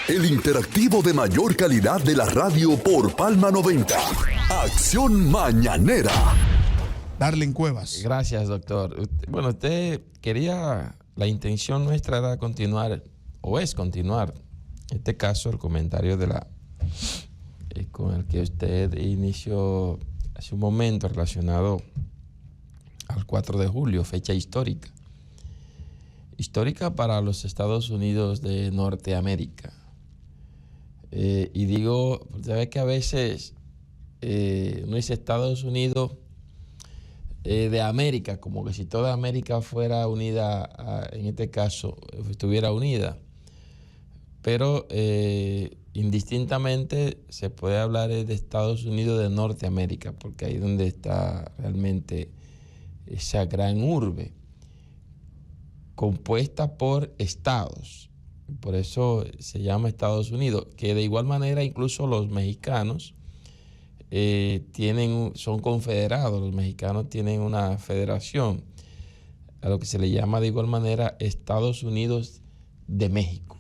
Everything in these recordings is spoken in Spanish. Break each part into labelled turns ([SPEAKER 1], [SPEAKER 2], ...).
[SPEAKER 1] El interactivo de mayor calidad de la radio por Palma 90. Acción Mañanera.
[SPEAKER 2] Darling Cuevas.
[SPEAKER 3] Gracias, doctor. Bueno, la intención nuestra era continuar, o es continuar, en este caso, el comentario con el que usted inició hace un momento relacionado al 4 de julio, fecha histórica. Histórica para los Estados Unidos de Norteamérica. Y digo, ¿sabes que a veces no es Estados Unidos de América, como que si toda América fuera unida, en este caso, estuviera unida? Pero indistintamente se puede hablar de Estados Unidos de Norteamérica, porque ahí es donde está realmente esa gran urbe, compuesta por estados. Por eso se llama Estados Unidos, que de igual manera incluso los mexicanos son confederados. Los mexicanos tienen una federación, a lo que se le llama de igual manera Estados Unidos de México.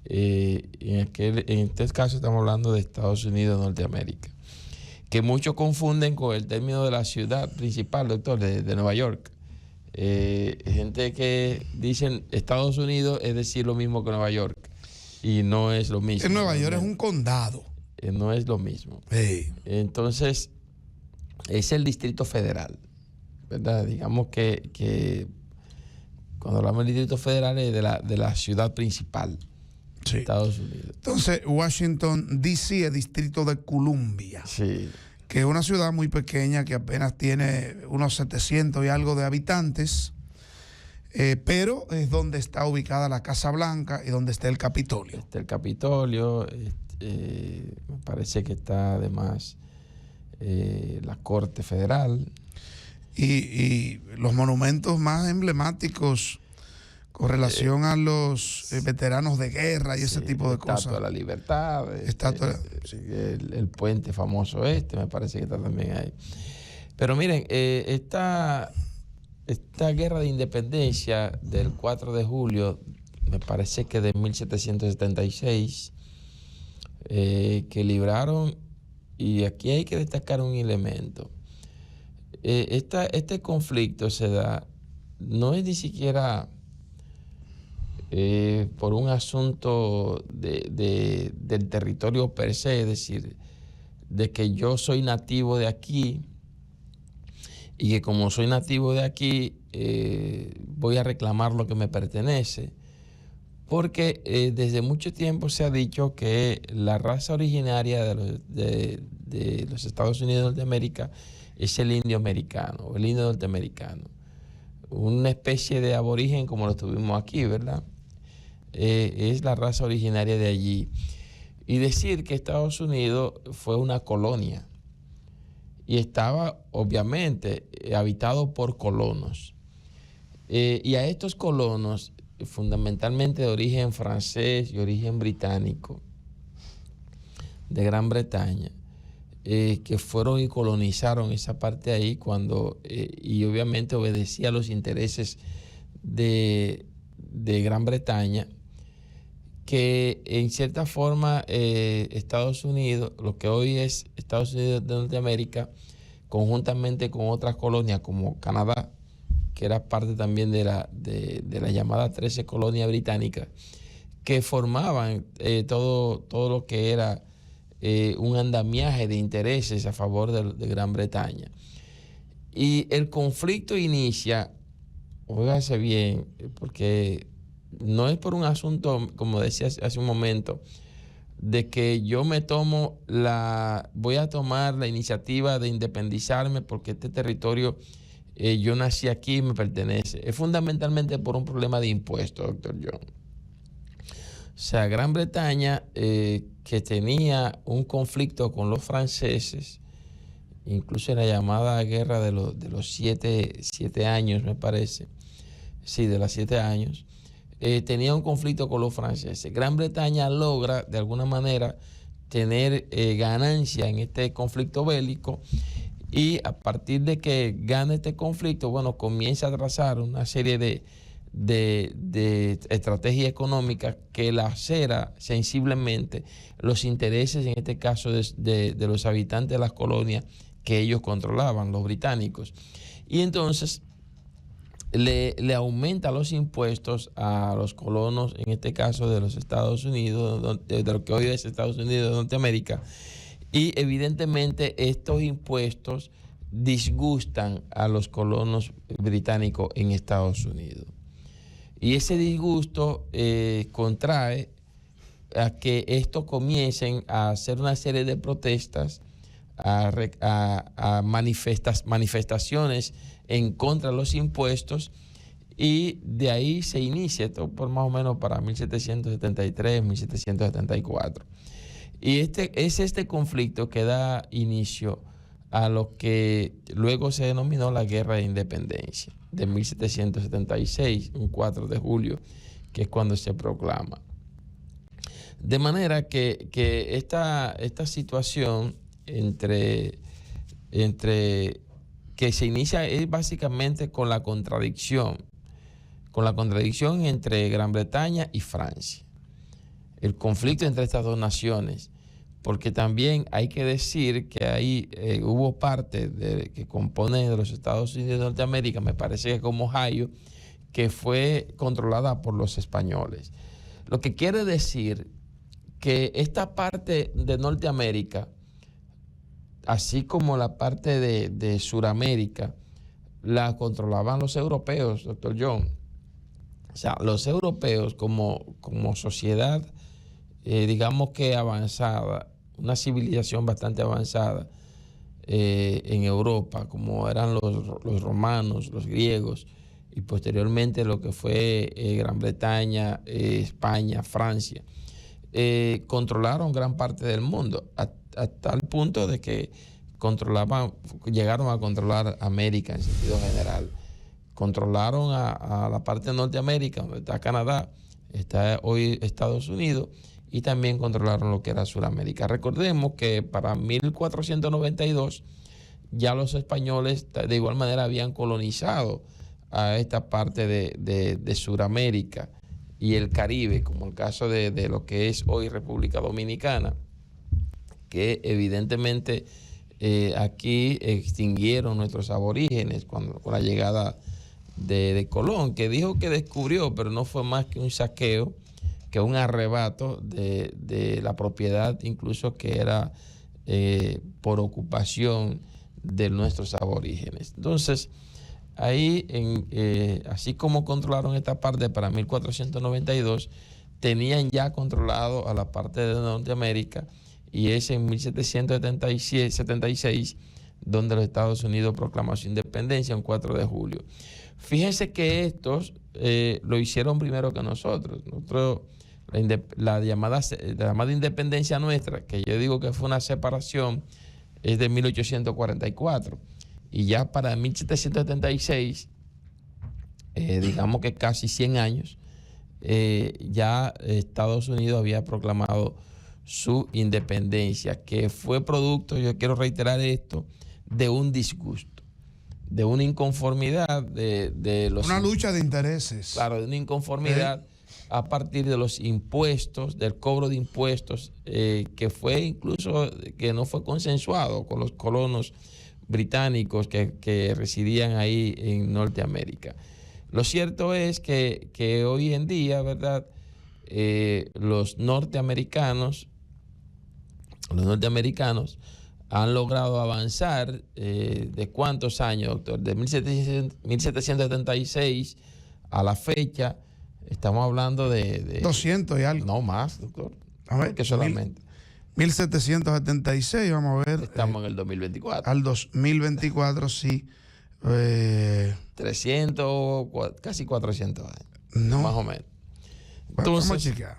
[SPEAKER 3] En este caso estamos hablando de Estados Unidos de Norteamérica, que muchos confunden con el término de la ciudad principal, doctor, de Nueva York. Gente que dicen Estados Unidos es decir lo mismo que Nueva York, y no es lo mismo.
[SPEAKER 2] En Nueva York es un condado.
[SPEAKER 3] No es lo mismo.
[SPEAKER 2] Sí.
[SPEAKER 3] Entonces, es el Distrito Federal, ¿verdad? Digamos que cuando hablamos del Distrito Federal es de la ciudad principal,
[SPEAKER 2] sí,
[SPEAKER 3] Estados Unidos.
[SPEAKER 2] Entonces, Washington, D.C. es Distrito de Columbia.
[SPEAKER 3] Sí.
[SPEAKER 2] Que es una ciudad muy pequeña que apenas tiene unos 700 y algo de habitantes, pero es donde está ubicada la Casa Blanca y donde está el Capitolio.
[SPEAKER 3] Está el Capitolio, me parece que está además la Corte Federal.
[SPEAKER 2] Y los monumentos más emblemáticos con relación a los veteranos de guerra y ese tipo de cosas.
[SPEAKER 3] Estatua de la Libertad, el puente famoso me parece que está también ahí. Pero miren, esta guerra de independencia del 4 de julio, me parece que de 1776, que libraron, y aquí hay que destacar un elemento. Este conflicto se da, no es ni siquiera por un asunto del territorio per se, es decir, de que yo soy nativo de aquí y que como soy nativo de aquí voy a reclamar lo que me pertenece, porque desde mucho tiempo se ha dicho que la raza originaria de los Estados Unidos de Norteamérica es el indio americano, el indio norteamericano, una especie de aborigen como lo tuvimos aquí, ¿verdad? Es la raza originaria de allí. Y decir que Estados Unidos fue una colonia y estaba obviamente habitado por colonos, y a estos colonos fundamentalmente de origen francés y origen británico de Gran Bretaña, que fueron y colonizaron esa parte ahí y obviamente obedecía a los intereses de Gran Bretaña, que en cierta forma Estados Unidos, lo que hoy es Estados Unidos de Norteamérica, conjuntamente con otras colonias como Canadá, que era parte también de la llamada 13 colonias británicas, que formaban todo lo que era un andamiaje de intereses a favor de Gran Bretaña. Y el conflicto inicia, óigase bien, porque no es por un asunto, como decía hace un momento, de que yo voy a tomar la iniciativa de independizarme porque este territorio, yo nací aquí y me pertenece. Es fundamentalmente por un problema de impuestos, doctor John. O sea, Gran Bretaña, que tenía un conflicto con los franceses, incluso en la llamada guerra de los 7 años, me parece, sí, de los 7 años, tenía un conflicto con los franceses. Gran Bretaña logra, de alguna manera, tener ganancia en este conflicto bélico, y a partir de que gana este conflicto, bueno, comienza a trazar una serie de estrategia económica que lacera sensiblemente los intereses, en este caso, de los habitantes de las colonias que ellos controlaban, los británicos. Y entonces le aumenta los impuestos a los colonos, en este caso de los Estados Unidos, de lo que hoy es Estados Unidos de Norteamérica, y evidentemente estos impuestos disgustan a los colonos británicos en Estados Unidos. Y ese disgusto contrae a que estos comiencen a hacer una serie de protestas, a manifestaciones en contra de los impuestos, y de ahí se inicia esto por más o menos para 1773, 1774. Y es este conflicto que da inicio a lo que luego se denominó la Guerra de Independencia de 1776, un 4 de julio, que es cuando se proclama. De manera que esta situación entre que se inicia es básicamente con la contradicción entre Gran Bretaña y Francia, el conflicto entre estas dos naciones, porque también hay que decir que ahí hubo parte que compone de los Estados Unidos de Norteamérica, me parece que como Ohio, que fue controlada por los españoles. Lo que quiere decir que esta parte de Norteamérica, así como la parte de Suramérica, la controlaban los europeos, doctor John. O sea, los europeos como sociedad, digamos que avanzada, una civilización bastante avanzada en Europa, como eran los romanos, los griegos, y posteriormente lo que fue Gran Bretaña, España, Francia, controlaron gran parte del mundo, a tal punto de que llegaron a controlar América en sentido general. Controlaron a la parte de Norteamérica, donde está Canadá, está hoy Estados Unidos, y también controlaron lo que era Sudamérica. Recordemos que para 1492 ya los españoles de igual manera habían colonizado a esta parte de Sudamérica y el Caribe, como el caso de lo que es hoy República Dominicana, que evidentemente aquí extinguieron nuestros aborígenes con la llegada de Colón, que dijo que descubrió, pero no fue más que un saqueo, que un arrebato de la propiedad, incluso que era por ocupación de nuestros aborígenes. Entonces, ahí, así como controlaron esta parte para 1492, tenían ya controlado a la parte de Norteamérica, y es en 1776 donde los Estados Unidos proclamó su independencia, un 4 de julio. Fíjense que estos lo hicieron primero que nosotros. La llamada independencia nuestra, que yo digo que fue una separación, es de 1844. Y ya para 1776, digamos que casi 100 años, ya Estados Unidos había proclamado su independencia, que fue producto, yo quiero reiterar esto, de un disgusto, de una inconformidad de los...
[SPEAKER 2] Una lucha de intereses.
[SPEAKER 3] Claro, de una inconformidad a partir de los impuestos, del cobro de impuestos, que fue incluso, que no fue consensuado con los colonos británicos que residían ahí en Norteamérica. Lo cierto es que hoy en día, ¿verdad?, los norteamericanos han logrado avanzar ¿de cuántos años, doctor? De 1776 a la fecha, estamos hablando de
[SPEAKER 2] 200 y algo.
[SPEAKER 3] No más, doctor.
[SPEAKER 2] A ver,
[SPEAKER 3] que solamente
[SPEAKER 2] 1776, vamos a ver.
[SPEAKER 3] Estamos en el 2024.
[SPEAKER 2] Al 2024, sí.
[SPEAKER 3] 300, casi 400 años.
[SPEAKER 2] No.
[SPEAKER 3] Más o menos.
[SPEAKER 2] Entonces, vamos a chequear.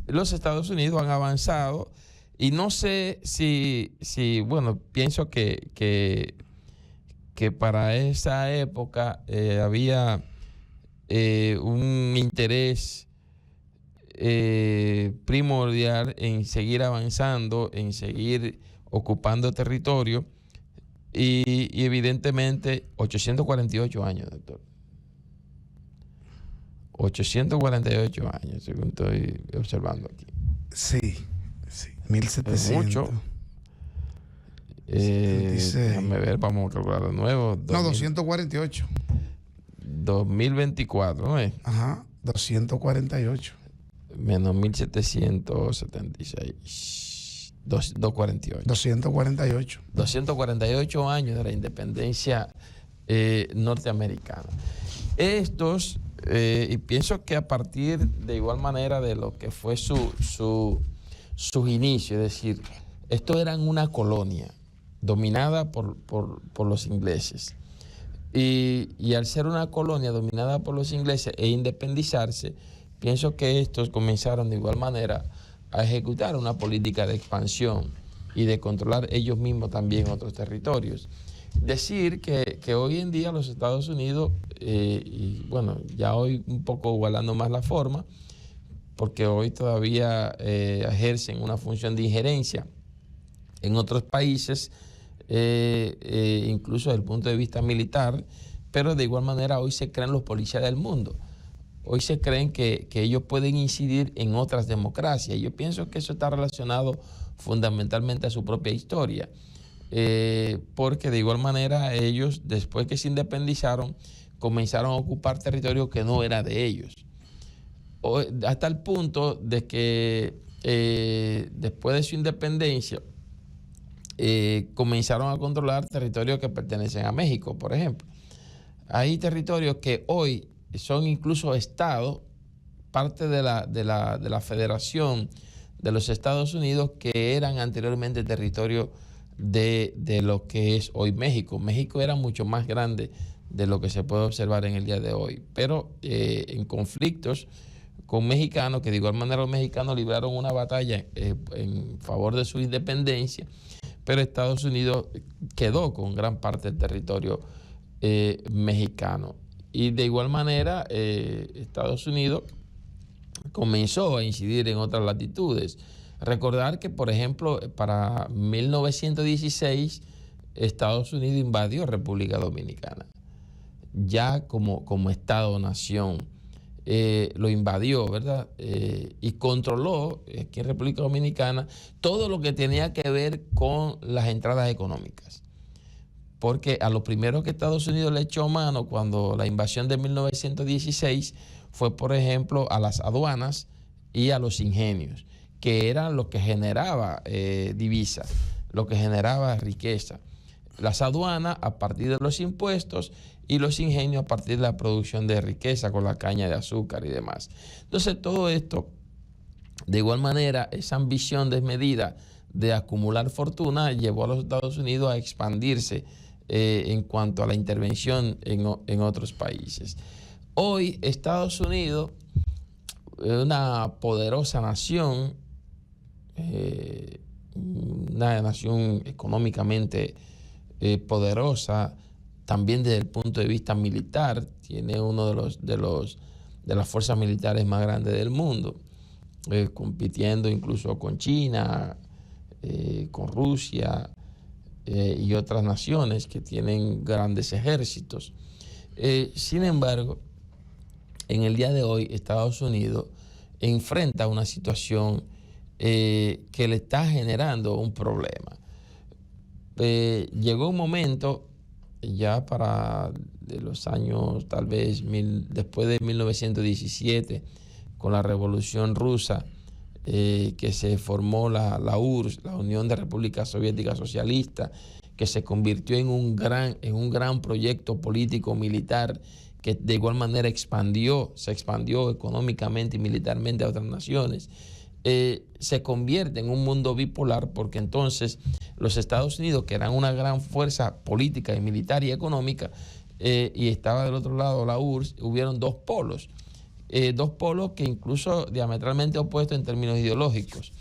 [SPEAKER 3] Los Estados Unidos han avanzado, y no sé si bueno, pienso que para esa época había un interés primordial en seguir avanzando, en seguir ocupando territorio, y evidentemente 848 años, doctor. 848 años, según estoy observando aquí.
[SPEAKER 2] Sí, 1700.
[SPEAKER 3] Es mucho. Déjame ver, vamos a calcular de nuevo.
[SPEAKER 2] No, 248.
[SPEAKER 3] 2024, ¿no es?
[SPEAKER 2] Ajá, 248.
[SPEAKER 3] Menos 1776. 248.
[SPEAKER 2] 248.
[SPEAKER 3] 248 años de la independencia norteamericana. Estos, y pienso que a partir de igual manera de lo que fue sus inicios, es decir, estos eran una colonia dominada por los ingleses. Y al ser una colonia dominada por los ingleses e independizarse, pienso que estos comenzaron de igual manera a ejecutar una política de expansión y de controlar ellos mismos también otros territorios. Decir que hoy en día los Estados Unidos, y bueno, ya hoy un poco igualando más la forma, porque hoy todavía ejercen una función de injerencia en otros países, incluso desde el punto de vista militar, pero de igual manera hoy se creen los policías del mundo. Hoy se creen que ellos pueden incidir en otras democracias. Yo pienso que eso está relacionado fundamentalmente a su propia historia, porque de igual manera ellos, después que se independizaron, comenzaron a ocupar territorio que no era de ellos. Hasta el punto de que después de su independencia, comenzaron a controlar territorios que pertenecen a México, por ejemplo. Hay territorios que hoy son incluso estados, parte de la Federación de los Estados Unidos, que eran anteriormente territorio de lo que es hoy México. México era mucho más grande de lo que se puede observar en el día de hoy, pero en conflictos con mexicanos, que de igual manera los mexicanos libraron una batalla en favor de su independencia, pero Estados Unidos quedó con gran parte del territorio mexicano. Y de igual manera, Estados Unidos comenzó a incidir en otras latitudes. Recordar que, por ejemplo, para 1916, Estados Unidos invadió República Dominicana. Ya como Estado-nación, lo invadió, ¿verdad? Y controló aquí en República Dominicana todo lo que tenía que ver con las entradas económicas. Porque a lo primero que Estados Unidos le echó mano cuando la invasión de 1916 fue, por ejemplo, a las aduanas y a los ingenios, que eran lo que generaba divisas, lo que generaba riqueza. Las aduanas a partir de los impuestos y los ingenios a partir de la producción de riqueza con la caña de azúcar y demás. Entonces todo esto, de igual manera, esa ambición desmedida de acumular fortuna llevó a los Estados Unidos a expandirse en cuanto a la intervención en otros países. Hoy Estados Unidos es una poderosa nación, una nación económicamente poderosa, también desde el punto de vista militar. Tiene uno de las fuerzas militares más grandes del mundo, compitiendo incluso con China, con Rusia y otras naciones que tienen grandes ejércitos. Sin embargo, en el día de hoy Estados Unidos enfrenta una situación que le está generando un problema. Llegó un momento ya para de los años tal vez después de 1917, con la Revolución Rusa, que se formó la URSS, la Unión de Repúblicas Soviéticas Socialistas, que se convirtió en un gran proyecto político militar que de igual manera se expandió económicamente y militarmente a otras naciones. Se convierte en un mundo bipolar, porque entonces los Estados Unidos, que eran una gran fuerza política y militar y económica, y estaba del otro lado la URSS, hubieron dos polos que incluso diametralmente opuestos en términos ideológicos,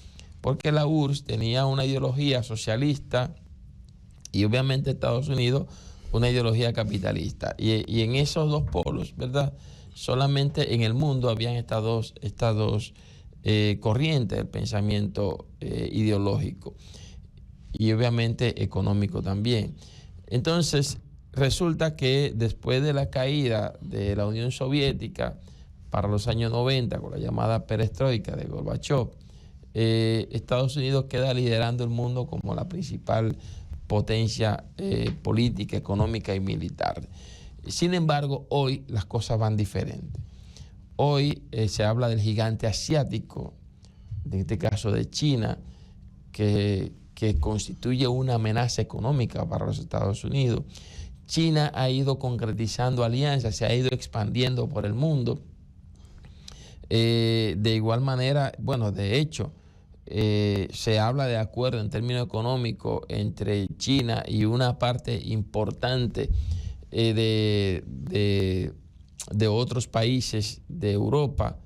[SPEAKER 3] porque la URSS tenía una ideología socialista y obviamente Estados Unidos una ideología capitalista, y en esos dos polos, ¿verdad?, solamente en el mundo habían estas dos corrientes del pensamiento ideológico y obviamente económico también. Entonces resulta que después de la caída de la Unión Soviética, para los años 90, con la llamada perestroika de Gorbachev, Estados Unidos queda liderando el mundo como la principal potencia política, económica y militar. Sin embargo, hoy las cosas van diferentes. Hoy se habla del gigante asiático, en este caso de China, que constituye una amenaza económica para los Estados Unidos. China ha ido concretizando alianzas, se ha ido expandiendo por el mundo. De igual manera, bueno, de hecho, se habla de acuerdo en términos económicos entre China y una parte importante de otros países de Europa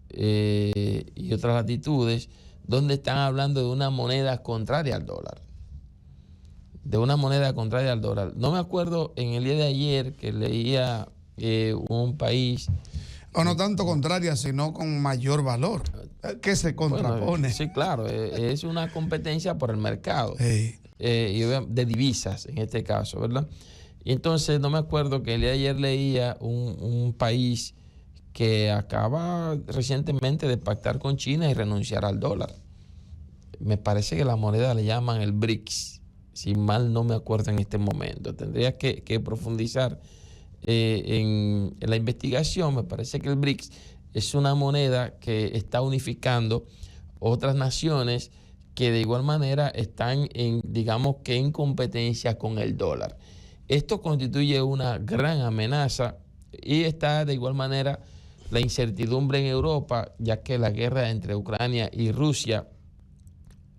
[SPEAKER 3] y otras latitudes, donde están hablando de una moneda contraria al dólar. De una moneda contraria al dólar. No me acuerdo en el día de ayer que leía un país...
[SPEAKER 2] O no tanto contraria, sino con mayor valor, que se contrapone.
[SPEAKER 3] Bueno, sí, claro, es una competencia por el mercado,
[SPEAKER 2] hey,
[SPEAKER 3] de divisas en este caso, ¿verdad? Y entonces no me acuerdo que el día de ayer leía un país que acaba recientemente de pactar con China y renunciar al dólar. Me parece que la moneda le llaman el BRICS, si mal no me acuerdo en este momento. Tendría que profundizar en la investigación. Me parece que el BRICS es una moneda que está unificando otras naciones que de igual manera están digamos que en competencia con el dólar. Esto constituye una gran amenaza y está de igual manera la incertidumbre en Europa, ya que la guerra entre Ucrania y Rusia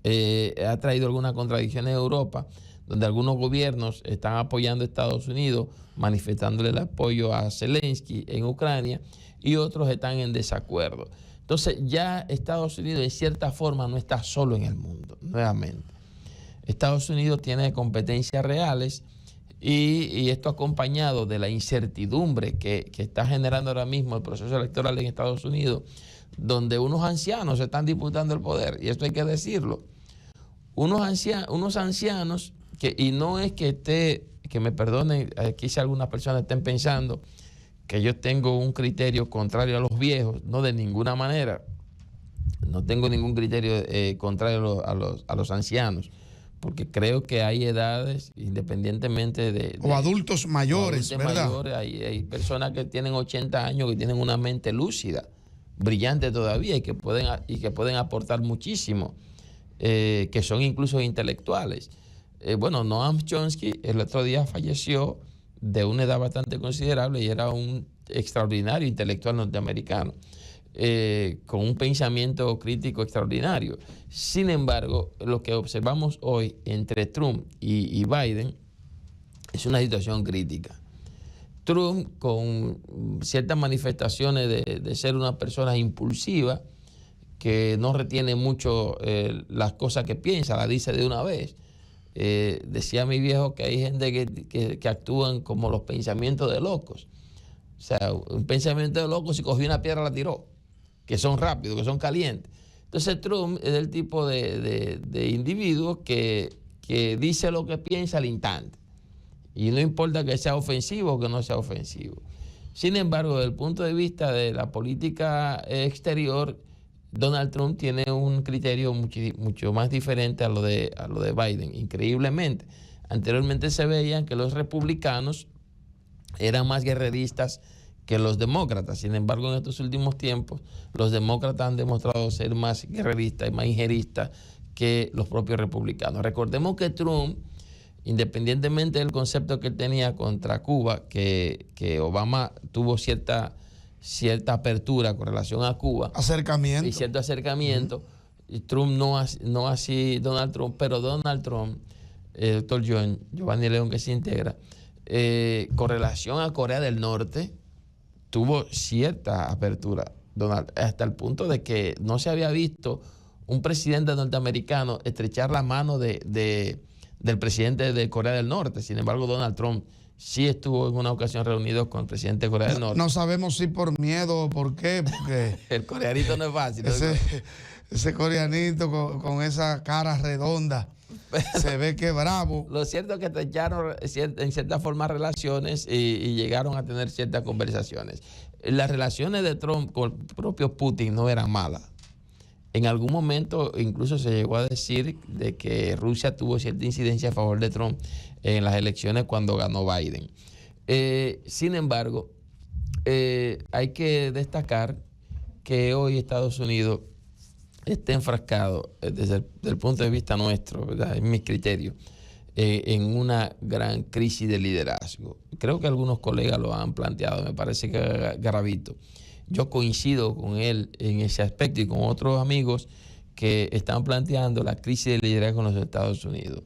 [SPEAKER 3] ha traído algunas contradicciones en Europa, donde algunos gobiernos están apoyando a Estados Unidos, manifestándole el apoyo a Zelensky en Ucrania, y otros están en desacuerdo. Entonces ya Estados Unidos en cierta forma no está solo en el mundo, nuevamente. Estados Unidos tiene competencias reales y esto acompañado de la incertidumbre que está generando ahora mismo el proceso electoral en Estados Unidos, donde unos ancianos se están disputando el poder, y esto hay que decirlo. Unos ancianos y no es que me perdonen, aquí si algunas personas estén pensando que yo tengo un criterio contrario a los viejos, no, de ninguna manera. No tengo ningún criterio contrario a los ancianos, porque creo que hay edades, independientemente
[SPEAKER 2] o adultos mayores, ¿verdad?
[SPEAKER 3] Mayores, hay personas que tienen 80 años que tienen una mente lúcida, brillante todavía, y que pueden aportar muchísimo, que son incluso intelectuales. Bueno, Noam Chomsky el otro día falleció de una edad bastante considerable y era un extraordinario intelectual norteamericano, con un pensamiento crítico extraordinario. Sin embargo, lo que observamos hoy entre Trump y Biden es una situación crítica. Trump, con ciertas manifestaciones de ser una persona impulsiva, que no retiene mucho las cosas que piensa, las dice de una vez. Decía mi viejo que hay gente que actúan como los pensamientos de locos. O sea, un pensamiento de locos, si cogió una piedra la tiró, que son rápidos, que son calientes. Entonces Trump es el tipo de individuo que dice lo que piensa al instante. Y no importa que sea ofensivo o que no sea ofensivo. Sin embargo, desde el punto de vista de la política exterior, Donald Trump tiene un criterio mucho más diferente a lo de Biden, increíblemente. Anteriormente se veían que los republicanos eran más guerreristas que los demócratas. Sin embargo, en estos últimos tiempos, los demócratas han demostrado ser más guerreristas y más injeristas que los propios republicanos. Recordemos que Trump, independientemente del concepto que él tenía contra Cuba, que Obama tuvo cierta apertura con relación a Cuba.
[SPEAKER 2] Acercamiento.
[SPEAKER 3] Y cierto acercamiento. Y Trump no así Donald Trump, pero Donald Trump, el doctor Giovanni León, que se integra, con relación a Corea del Norte, tuvo cierta apertura, Donald, hasta el punto de que no se había visto un presidente norteamericano estrechar la mano del presidente de Corea del Norte. Sin embargo, Donald Trump sí estuvo en una ocasión reunido con el presidente de Corea del Norte.
[SPEAKER 2] No sabemos si por miedo o por qué, porque
[SPEAKER 3] el coreanito no es fácil.
[SPEAKER 2] Ese coreanito con esa cara redonda. se ve que bravo.
[SPEAKER 3] Lo cierto es que estrecharon en cierta forma relaciones y llegaron a tener ciertas conversaciones. Las relaciones de Trump con el propio Putin no eran malas. En algún momento incluso se llegó a decir de que Rusia tuvo cierta incidencia a favor de Trump en las elecciones cuando ganó Biden. Sin embargo, hay que destacar que hoy Estados Unidos está enfrascado, desde el punto de vista nuestro, ¿verdad?, en mi criterio, en una gran crisis de liderazgo. Creo que algunos colegas lo han planteado, me parece que Garavito. Yo coincido con él en ese aspecto y con otros amigos que están planteando la crisis de liderazgo en los Estados Unidos.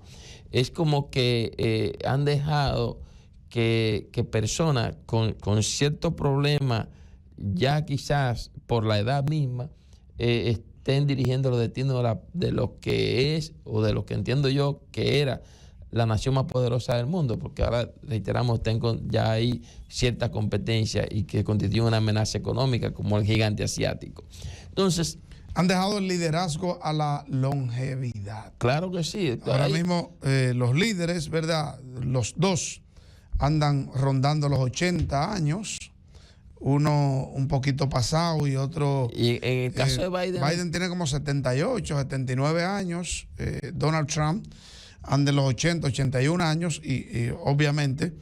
[SPEAKER 3] Es como que han dejado que personas con cierto problema, ya quizás por la edad misma, estén dirigiendo los destinos de lo que es, o de lo que entiendo yo que era la nación más poderosa del mundo, porque ahora, reiteramos, ya hay cierta competencia y que constituye una amenaza económica como el gigante asiático. Entonces,
[SPEAKER 2] han dejado el liderazgo a la longevidad.
[SPEAKER 3] Claro que sí.
[SPEAKER 2] Ahora mismo los líderes, ¿verdad? Los dos andan rondando los 80 años. Uno un poquito pasado y otro...
[SPEAKER 3] Y en el caso de Biden...
[SPEAKER 2] Biden tiene como 78, 79 años. Donald Trump anda en los 80, 81 años y obviamente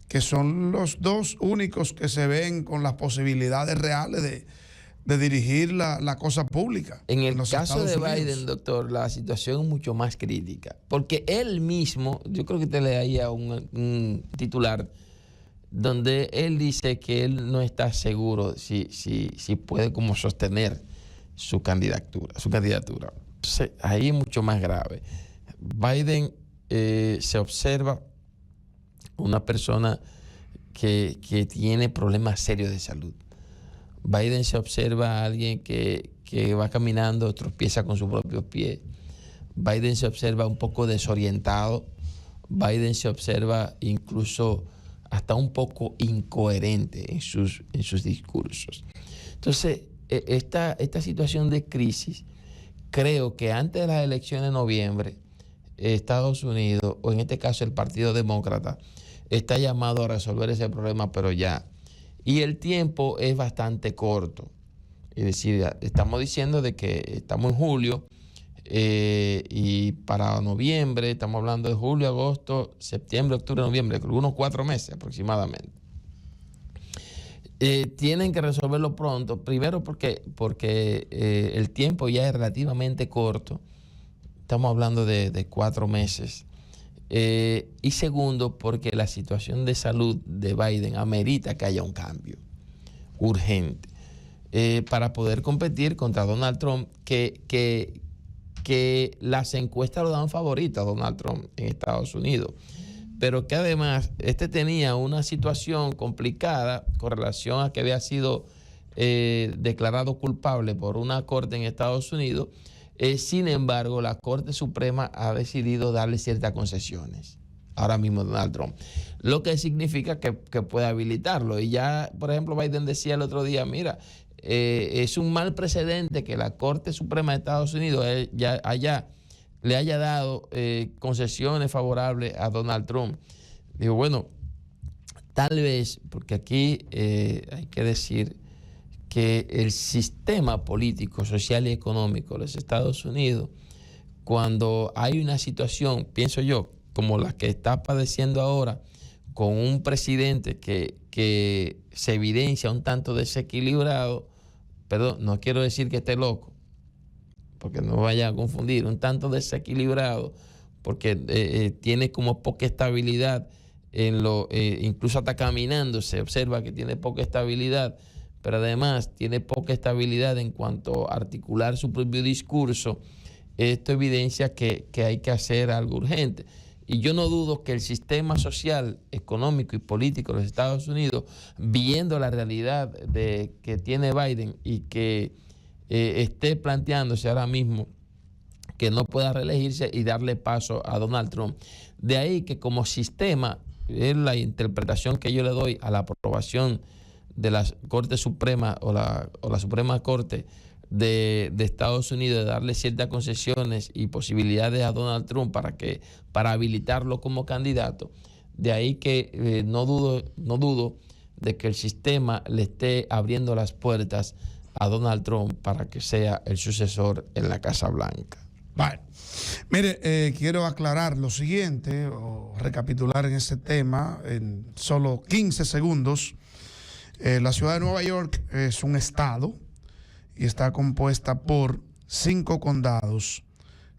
[SPEAKER 2] que son los dos únicos que se ven con las posibilidades reales de dirigir la cosa pública.
[SPEAKER 3] En el
[SPEAKER 2] los
[SPEAKER 3] caso de
[SPEAKER 2] Estados
[SPEAKER 3] Biden,
[SPEAKER 2] Unidos.
[SPEAKER 3] doctor, la situación es mucho más crítica, porque él mismo, yo creo que te leía un titular donde él dice que él no está seguro si puede como sostener su candidatura. Entonces, ahí es mucho más grave. Biden se observa una persona que tiene problemas serios de salud. Biden se observa a alguien que va caminando, tropieza con sus propios pies. Biden se observa un poco desorientado. Biden se observa incluso hasta un poco incoherente en sus discursos. Entonces, esta situación de crisis, creo que antes de las elecciones de noviembre, Estados Unidos, o en este caso el Partido Demócrata, está llamado a resolver ese problema, pero ya. Y el tiempo es bastante corto. Es decir, estamos diciendo de que estamos en julio y para noviembre, estamos hablando de julio, agosto, septiembre, octubre, noviembre, unos 4 meses aproximadamente. Tienen que resolverlo pronto, primero porque el tiempo ya es relativamente corto. Estamos hablando de 4 meses. Y segundo, porque la situación de salud de Biden amerita que haya un cambio urgente para poder competir contra Donald Trump, que las encuestas lo dan favorito a Donald Trump en Estados Unidos, pero que además tenía una situación complicada con relación a que había sido declarado culpable por una corte en Estados Unidos. Sin embargo, la Corte Suprema ha decidido darle ciertas concesiones ahora mismo a Donald Trump, lo que significa que puede habilitarlo. Y ya, por ejemplo, Biden decía el otro día, mira, es un mal precedente que la Corte Suprema de Estados Unidos le haya dado concesiones favorables a Donald Trump. Digo, bueno, tal vez, porque aquí hay que decir que el sistema político, social y económico de los Estados Unidos, cuando hay una situación, pienso yo, como la que está padeciendo ahora, con un presidente que se evidencia un tanto desequilibrado, perdón, no quiero decir que esté loco, porque no vaya a confundir, un tanto desequilibrado, porque tiene como poca estabilidad, incluso hasta caminando se observa que tiene poca estabilidad, pero además tiene poca estabilidad en cuanto a articular su propio discurso. Esto evidencia que hay que hacer algo urgente. Y yo no dudo que el sistema social, económico y político de los Estados Unidos, viendo la realidad que tiene Biden y que esté planteándose ahora mismo que no pueda reelegirse y darle paso a Donald Trump. De ahí que como sistema, es la interpretación que yo le doy a la aprobación de la Corte Suprema o la Suprema Corte de Estados Unidos de darle ciertas concesiones y posibilidades a Donald Trump para habilitarlo como candidato. De ahí que no dudo de que el sistema le esté abriendo las puertas a Donald Trump para que sea el sucesor en la Casa Blanca.
[SPEAKER 2] Vale. Mire, quiero aclarar lo siguiente, o recapitular en ese tema en solo 15 segundos. La ciudad de Nueva York es un estado y está compuesta por 5 condados,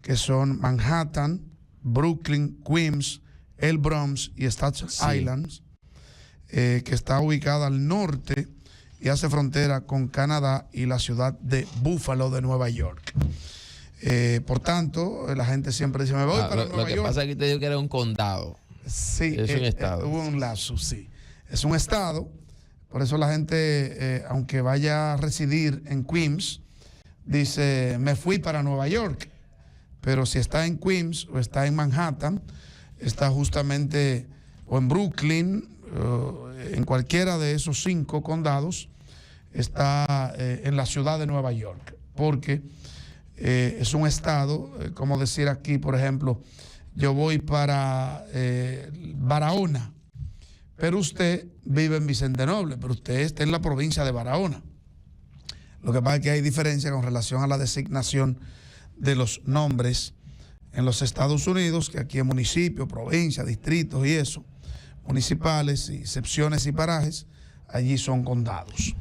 [SPEAKER 2] que son Manhattan, Brooklyn, Queens, el Bronx y Staten Island, que está ubicada al norte y hace frontera con Canadá y la ciudad de Buffalo de Nueva York. Por tanto, la gente siempre dice, me voy para Nueva York.
[SPEAKER 3] Lo que pasa es que te digo que era un condado.
[SPEAKER 2] Sí,
[SPEAKER 3] es un estado.
[SPEAKER 2] Hubo un lapsus, sí. Es un estado, por eso la gente, aunque vaya a residir en Queens, dice, me fui para Nueva York. Pero si está en Queens o está en Manhattan, está justamente, o en Brooklyn, en cualquiera de esos 5 condados, está en la ciudad de Nueva York. Porque es un estado, como decir aquí, por ejemplo, yo voy para Barahona, pero usted vive en Vicente Noble, pero usted está en la provincia de Barahona. Lo que pasa es que hay diferencia con relación a la designación de los nombres en los Estados Unidos, que aquí en municipios, provincias, distritos y eso, municipales y secciones y parajes, allí son condados.